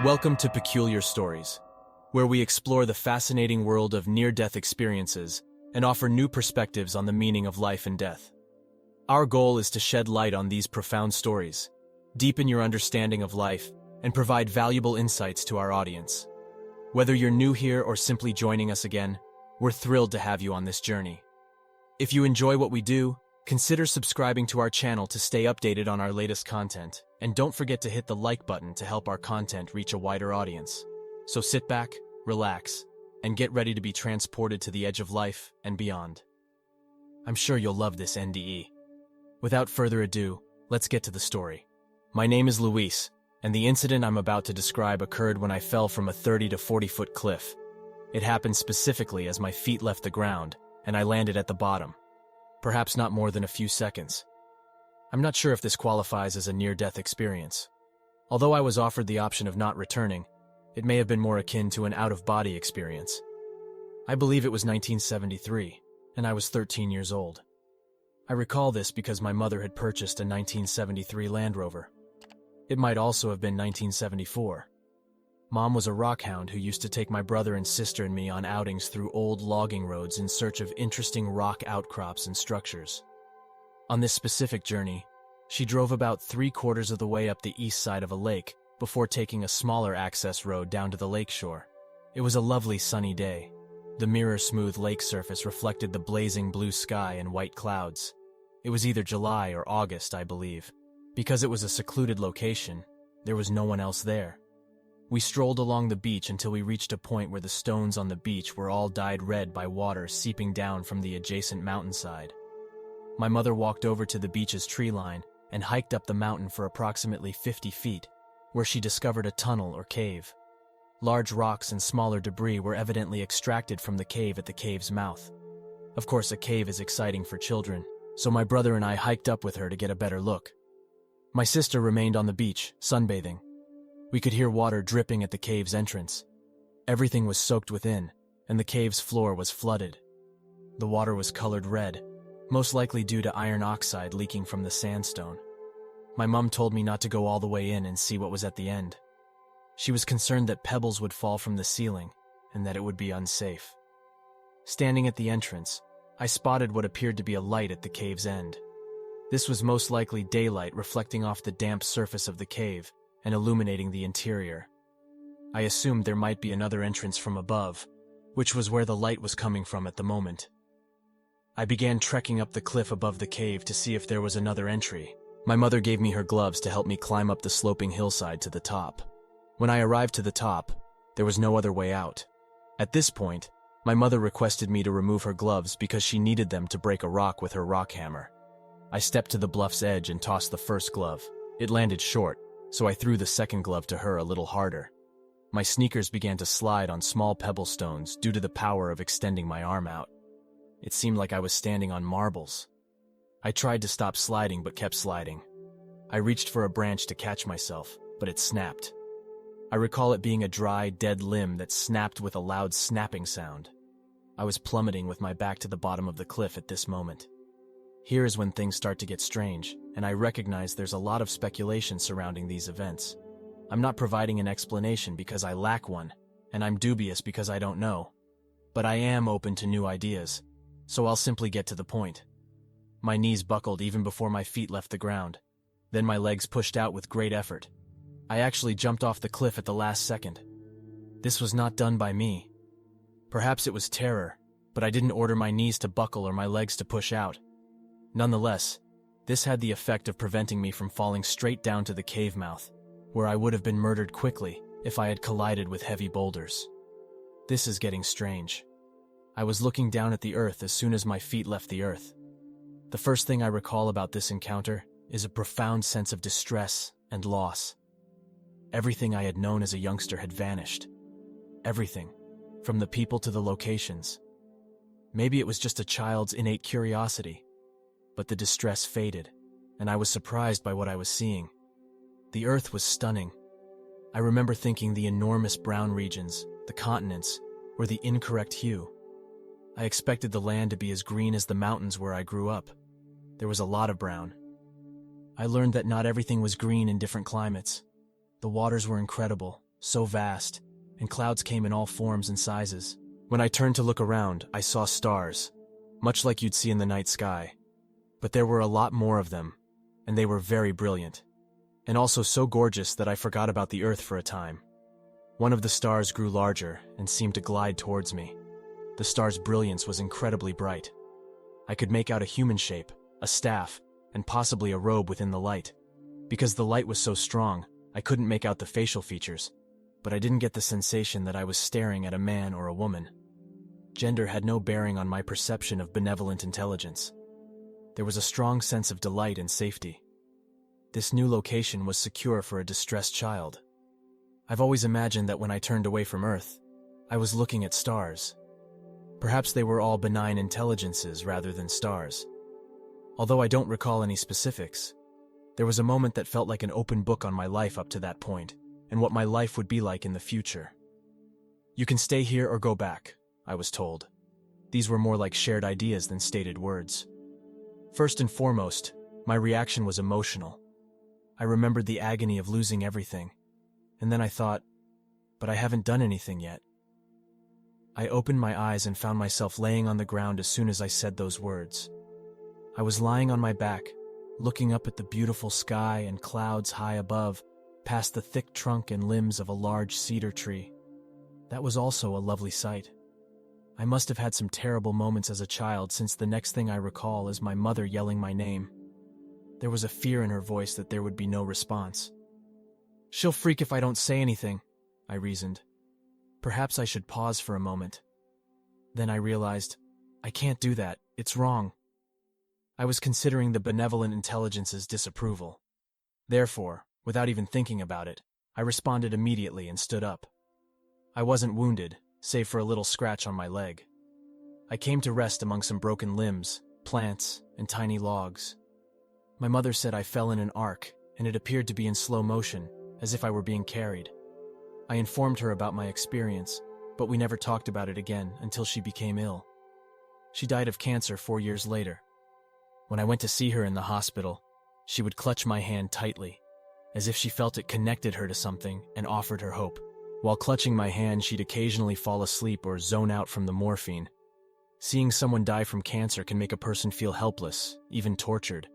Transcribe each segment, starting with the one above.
Welcome to Peculiar Stories, where we explore the fascinating world of near-death experiences and offer new perspectives on the meaning of life and death. Our goal is to shed light on these profound stories, deepen your understanding of life, and provide valuable insights to our audience. Whether you're new here or simply joining us again, we're thrilled to have you on this journey. If you enjoy what we do, consider subscribing to our channel to stay updated on our latest content, and don't forget to hit the like button to help our content reach a wider audience. So sit back, relax, and get ready to be transported to the edge of life and beyond. I'm sure you'll love this NDE. Without further ado, let's get to the story. My name is Luis, and the incident I'm about to describe occurred when I fell from a 30 to 40-foot cliff. It happened specifically as my feet left the ground, and I landed at the bottom. Perhaps not more than a few seconds. I'm not sure if this qualifies as a near-death experience. Although I was offered the option of not returning, it may have been more akin to an out-of-body experience. I believe it was 1973, and I was 13 years old. I recall this because my mother had purchased a 1973 Land Rover. It might also have been 1974. Mom was a rockhound who used to take my brother and sister and me on outings through old logging roads in search of interesting rock outcrops and structures. On this specific journey, she drove about 3/4 of the way up the east side of a lake before taking a smaller access road down to the lake shore. It was a lovely sunny day. The mirror-smooth lake surface reflected the blazing blue sky and white clouds. It was either July or August, I believe. Because it was a secluded location, there was no one else there. We strolled along the beach until we reached a point where the stones on the beach were all dyed red by water seeping down from the adjacent mountainside. My mother walked over to the beach's tree line and hiked up the mountain for approximately 50 feet, where she discovered a tunnel or cave. Large rocks and smaller debris were evidently extracted from the cave at the cave's mouth. Of course, a cave is exciting for children, so my brother and I hiked up with her to get a better look. My sister remained on the beach, sunbathing. We could hear water dripping at the cave's entrance. Everything was soaked within, and the cave's floor was flooded. The water was colored red, most likely due to iron oxide leaking from the sandstone. My mom told me not to go all the way in and see what was at the end. She was concerned that pebbles would fall from the ceiling and that it would be unsafe. Standing at the entrance, I spotted what appeared to be a light at the cave's end. This was most likely daylight reflecting off the damp surface of the cave and illuminating the interior. I assumed there might be another entrance from above, which was where the light was coming from at the moment. I began trekking up the cliff above the cave to see if there was another entry. My mother gave me her gloves to help me climb up the sloping hillside to the top. When I arrived to the top, there was no other way out. At this point, my mother requested me to remove her gloves because she needed them to break a rock with her rock hammer. I stepped to the bluff's edge and tossed the first glove. It landed short, so I threw the second glove to her a little harder. My sneakers began to slide on small pebble stones due to the power of extending my arm out. It seemed like I was standing on marbles. I tried to stop sliding but kept sliding. I reached for a branch to catch myself, but it snapped. I recall it being a dry, dead limb that snapped with a loud snapping sound. I was plummeting with my back to the bottom of the cliff at this moment. Here is when things start to get strange, and I recognize there's a lot of speculation surrounding these events. I'm not providing an explanation because I lack one, and I'm dubious because I don't know. But I am open to new ideas, so I'll simply get to the point. My knees buckled even before my feet left the ground. Then my legs pushed out with great effort. I actually jumped off the cliff at the last second. This was not done by me. Perhaps it was terror, but I didn't order my knees to buckle or my legs to push out. Nonetheless, this had the effect of preventing me from falling straight down to the cave mouth, where I would have been murdered quickly if I had collided with heavy boulders. This is getting strange. I was looking down at the earth as soon as my feet left the earth. The first thing I recall about this encounter is a profound sense of distress and loss. Everything I had known as a youngster had vanished. Everything, from the people to the locations. Maybe it was just a child's innate curiosity. But the distress faded, and I was surprised by what I was seeing. The earth was stunning. I remember thinking the enormous brown regions, the continents, were the incorrect hue. I expected the land to be as green as the mountains where I grew up. There was a lot of brown. I learned that not everything was green in different climates. The waters were incredible, so vast, and clouds came in all forms and sizes. When I turned to look around, I saw stars, much like you'd see in the night sky. But there were a lot more of them, and they were very brilliant, and also so gorgeous that I forgot about the Earth for a time. One of the stars grew larger and seemed to glide towards me. The star's brilliance was incredibly bright. I could make out a human shape, a staff, and possibly a robe within the light. Because the light was so strong, I couldn't make out the facial features, but I didn't get the sensation that I was staring at a man or a woman. Gender had no bearing on my perception of benevolent intelligence. There was a strong sense of delight and safety. This new location was secure for a distressed child. I've always imagined that when I turned away from Earth, I was looking at stars. Perhaps they were all benign intelligences rather than stars. Although I don't recall any specifics, there was a moment that felt like an open book on my life up to that point, and what my life would be like in the future. You can stay here or go back, I was told. These were more like shared ideas than stated words. First and foremost, my reaction was emotional. I remembered the agony of losing everything, and then I thought, but I haven't done anything yet. I opened my eyes and found myself laying on the ground as soon as I said those words. I was lying on my back, looking up at the beautiful sky and clouds high above, past the thick trunk and limbs of a large cedar tree. That was also a lovely sight. I must have had some terrible moments as a child, since the next thing I recall is my mother yelling my name. There was a fear in her voice that there would be no response. She'll freak if I don't say anything, I reasoned. Perhaps I should pause for a moment. Then I realized, I can't do that, it's wrong. I was considering the benevolent intelligence's disapproval. Therefore, without even thinking about it, I responded immediately and stood up. I wasn't wounded, save for a little scratch on my leg. I came to rest among some broken limbs, plants, and tiny logs. My mother said I fell in an arc, and it appeared to be in slow motion, as if I were being carried. I informed her about my experience, but we never talked about it again until she became ill. She died of cancer 4 years later. When I went to see her in the hospital, she would clutch my hand tightly, as if she felt it connected her to something and offered her hope. While clutching my hand, she'd occasionally fall asleep or zone out from the morphine. Seeing someone die from cancer can make a person feel helpless, even tortured.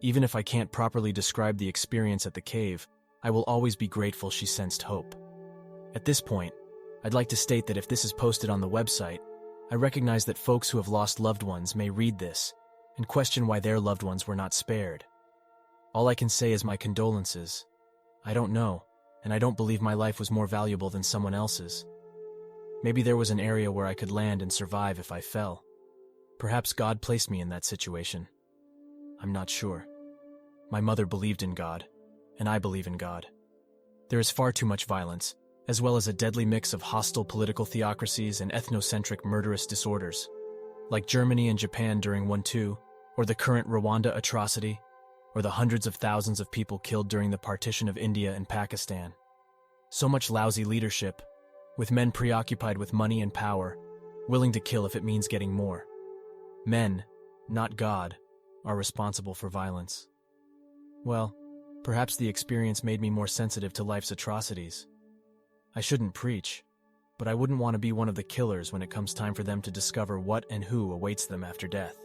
Even if I can't properly describe the experience at the cave, I will always be grateful she sensed hope. At this point, I'd like to state that if this is posted on the website, I recognize that folks who have lost loved ones may read this and question why their loved ones were not spared. All I can say is my condolences. I don't know, and I don't believe my life was more valuable than someone else's. Maybe there was an area where I could land and survive if I fell. Perhaps God placed me in that situation. I'm not sure. My mother believed in God, and I believe in God. There is far too much violence, as well as a deadly mix of hostile political theocracies and ethnocentric murderous disorders, like Germany and Japan during World War II, or the current Rwanda atrocity, or the hundreds of thousands of people killed during the partition of India and Pakistan. So much lousy leadership, with men preoccupied with money and power, willing to kill if it means getting more. Men, not God, are responsible for violence. Well, perhaps the experience made me more sensitive to life's atrocities. I shouldn't preach, but I wouldn't want to be one of the killers when it comes time for them to discover what and who awaits them after death.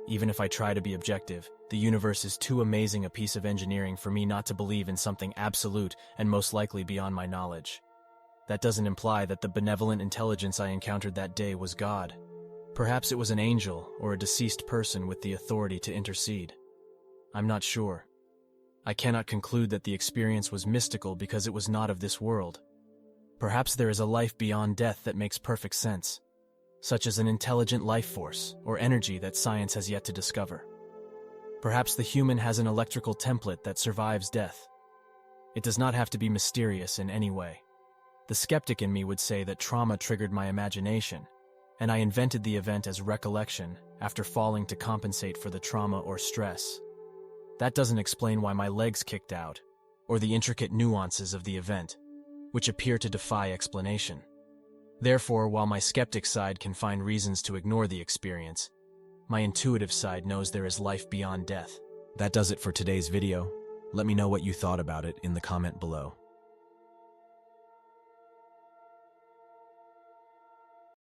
Even if I try to be objective, the universe is too amazing a piece of engineering for me not to believe in something absolute and most likely beyond my knowledge. That doesn't imply that the benevolent intelligence I encountered that day was God. Perhaps it was an angel or a deceased person with the authority to intercede. I'm not sure. I cannot conclude that the experience was mystical because it was not of this world. Perhaps there is a life beyond death that makes perfect sense, such as an intelligent life force or energy that science has yet to discover. Perhaps the human has an electrical template that survives death. It does not have to be mysterious in any way. The skeptic in me would say that trauma triggered my imagination, and I invented the event as recollection after falling to compensate for the trauma or stress. That doesn't explain why my legs kicked out, or the intricate nuances of the event, which appear to defy explanation. Therefore, while my skeptic side can find reasons to ignore the experience, my intuitive side knows there is life beyond death. That does it for today's video. Let me know what you thought about it in the comment below.